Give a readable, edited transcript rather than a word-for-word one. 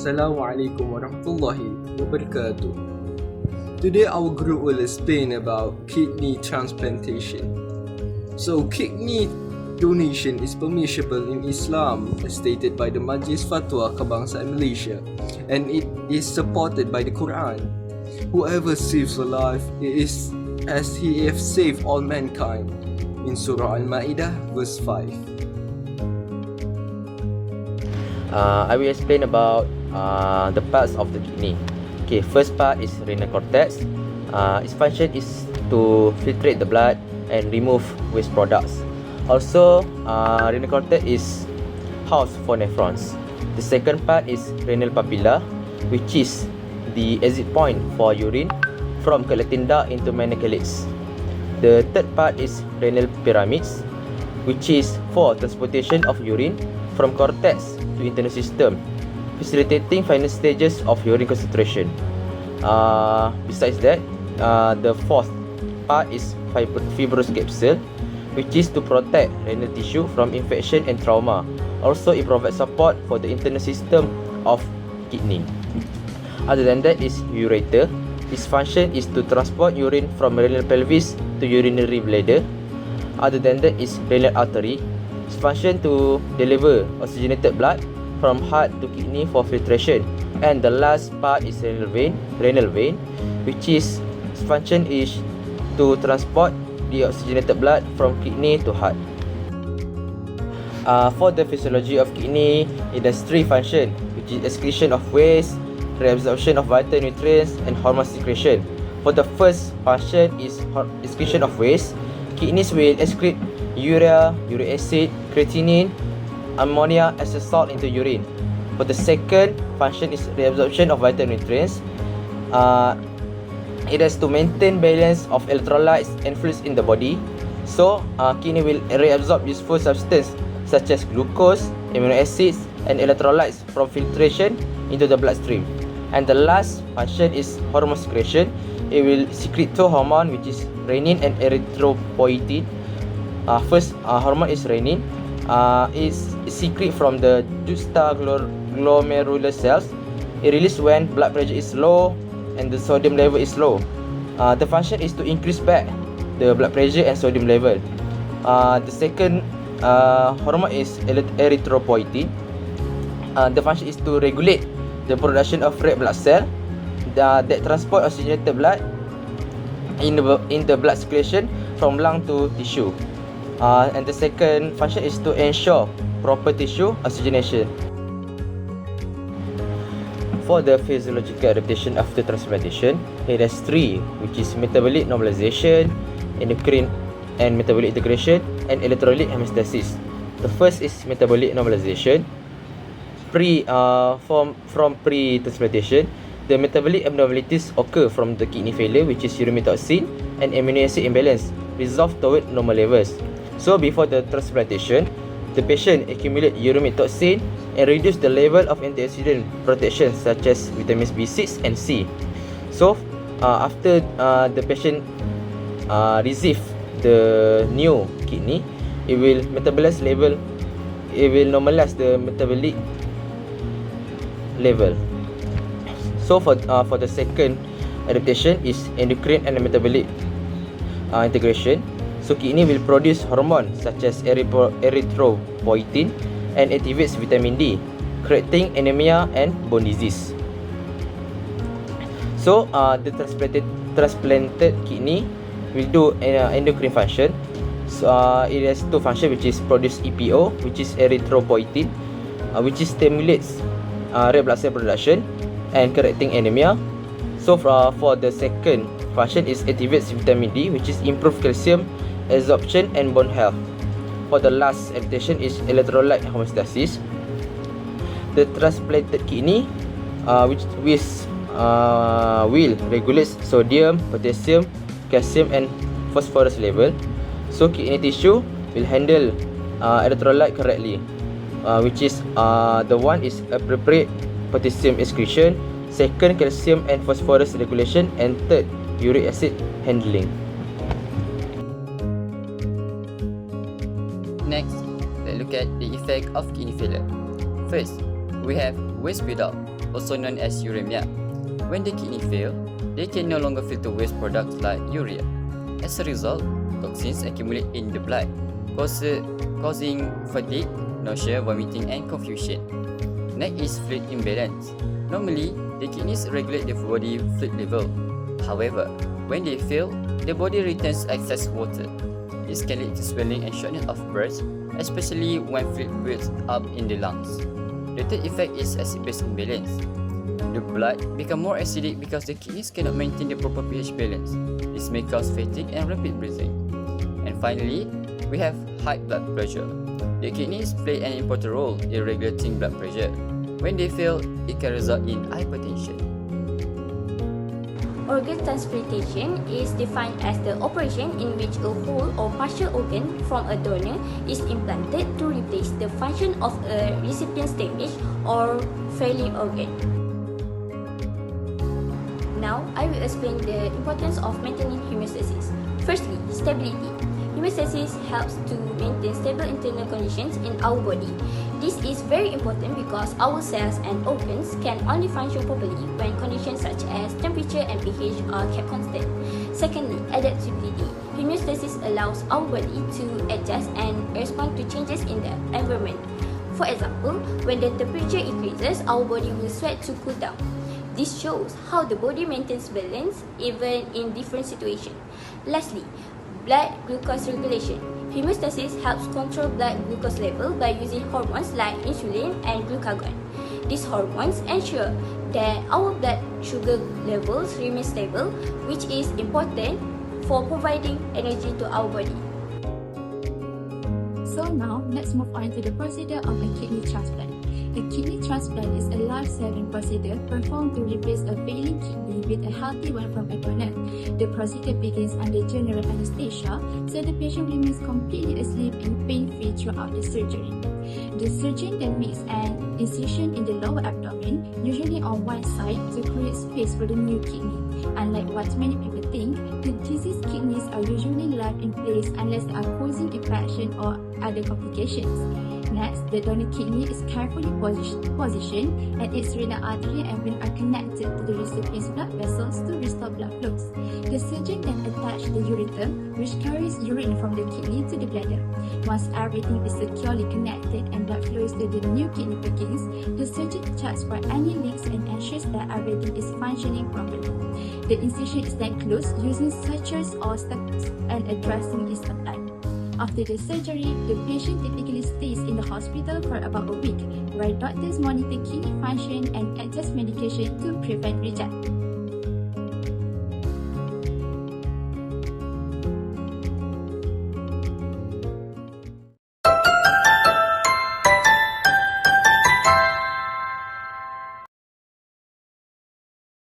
Assalamualaikum warahmatullahi wabarakatuh. Today our group will explain about kidney transplantation. So kidney donation is permissible in Islam as stated by the Majlis Fatwa Kebangsaan Malaysia, and it is supported by the Quran. Whoever saves a life is as he have saved all mankind in Surah Al-Ma'idah verse 5. I will explain about the parts of the kidney. Okay, first part is renal cortex. Its function is to filtrate the blood and remove waste products. Also, renal cortex is house for nephrons. The second part is renal papilla, which is the exit point for urine from collecting duct into meningeals. The third part is renal pyramids, which is for transportation of urine from cortex to internal system, facilitating final stages of urine concentration. Besides that, the fourth part is fibrous capsule, which is to protect renal tissue from infection and trauma. Also, it provides support for the internal system of kidney. Other than that is ureter. Its function is to transport urine from renal pelvis to urinary bladder. Other than that is renal artery. Its function to deliver oxygenated blood from heart to kidney for filtration. And the last part is renal vein, which is its function is to transport the oxygenated blood from kidney to heart. For the physiology of kidney, it has three functions, which is excretion of waste, reabsorption of vital nutrients, and hormone secretion. For the first function is excretion of waste. Kidneys will excrete urea, uric acid, creatinine, ammonia as a salt into urine. For the second function is reabsorption of vital nutrients. It has to maintain balance of electrolytes and fluids in the body. So, kidney will reabsorb useful substances such as glucose, amino acids, and electrolytes from filtration into the bloodstream. And the last function is hormone secretion. It will secrete two hormones, which is renin and erythropoietin. First hormone is renin. Is secreted from the juxtaglomerular cells. It released when blood pressure is low and the sodium level is low. The function is to increase back the blood pressure and sodium level. The second hormone is erythropoietin. The function is to regulate the production of red blood cell that transport oxygenated blood in the blood circulation from lung to tissue. And the second function is to ensure proper tissue oxygenation. For the physiological adaptation after transplantation, it has three, which is metabolic normalization, endocrine and metabolic integration, and electrolyte homeostasis. The first is metabolic normalization. From pre-transplantation, the metabolic abnormalities occur from the kidney failure, which is uromethoxin and amino acid imbalance, resolve toward normal levels. So before the transplantation, the patient accumulate uromethoxin and reduce the level of antioxidant protection such as vitamins B6 and C. So after the patient receive the new kidney, it will normalize the metabolic level. So for the second adaptation is endocrine and metabolic integration. So kidney will produce hormone such as erythropoietin and activates vitamin D, correcting anemia and bone disease. So the transplanted kidney will do endocrine function. So it has two functions, which is produce EPO, which is erythropoietin, which stimulates red blood cell production and correcting anemia. So for the second function is activates vitamin D, which is improve calcium absorption and bone health. For the last adaptation is electrolyte homeostasis. The transplanted kidney which will regulate sodium, potassium, calcium and phosphorus level. So kidney tissue will handle electrolyte correctly, which is the one is appropriate potassium excretion, second calcium and phosphorus regulation, and third uric acid handling. Next, let's look at the effect of kidney failure. First, we have waste buildup. also known as uremia. When the kidney fail, they can no longer filter waste products like urea. As a result, toxins accumulate in the blood, causing fatigue, nausea, vomiting, and confusion. Next is fluid imbalance. Normally, the kidneys regulate the body fluid level. However, when they fail, the body retains excess water. This can lead to swelling and shortness of breath, especially when fluid builds up in the lungs. The third effect is acid-base imbalance. The blood becomes more acidic because the kidneys cannot maintain the proper pH balance. This may cause fatigue and rapid breathing. And finally, we have high blood pressure. The kidneys play an important role in regulating blood pressure. When they fail, it can result in hypertension. Organ transplantation is defined as the operation in which a whole or partial organ from a donor is implanted to replace the function of a recipient's damaged or failing organ. Now, I will explain the importance of maintaining homeostasis. Firstly, stability. Homeostasis helps to maintain stable internal conditions in our body. This is very important because our cells and organs can only function properly when conditions such as temperature and pH are kept constant. Secondly, adaptability. Homeostasis allows our body to adjust and respond to changes in the environment. For example, when the temperature increases, our body will sweat to cool down. This shows how the body maintains balance even in different situations. Lastly, blood glucose regulation. Homeostasis helps control blood glucose level by using hormones like insulin and glucagon. These hormones ensure that our blood sugar levels remain stable, which is important for providing energy to our body. So now, let's move on to the procedure of a kidney transplant. A kidney transplant is a life-saving procedure performed to replace a failing kidney with a healthy one from a donor. The procedure begins under general anesthesia, so the patient remains completely asleep and pain-free throughout the surgery. The surgeon then makes an incision in the lower abdomen, usually on one side, to create space for the new kidney. Unlike what many people think, the diseased kidneys are usually left in place unless they are causing infection or other complications. Next, the donor kidney is carefully positioned and its renal artery and vein are connected to the recipient's blood vessels to restore blood flows. The surgeon then attaches the ureter, which carries urine from the kidney to the bladder. Once everything is securely connected and blood flows to the new kidney begins, the surgeon checks for any leaks and ensures that everything is functioning properly. The incision is then closed using sutures or staples, and a dressing is applied. After the surgery, the patient typically stays in the hospital for about a week, where doctors monitor kidney function and adjust medication to prevent reject.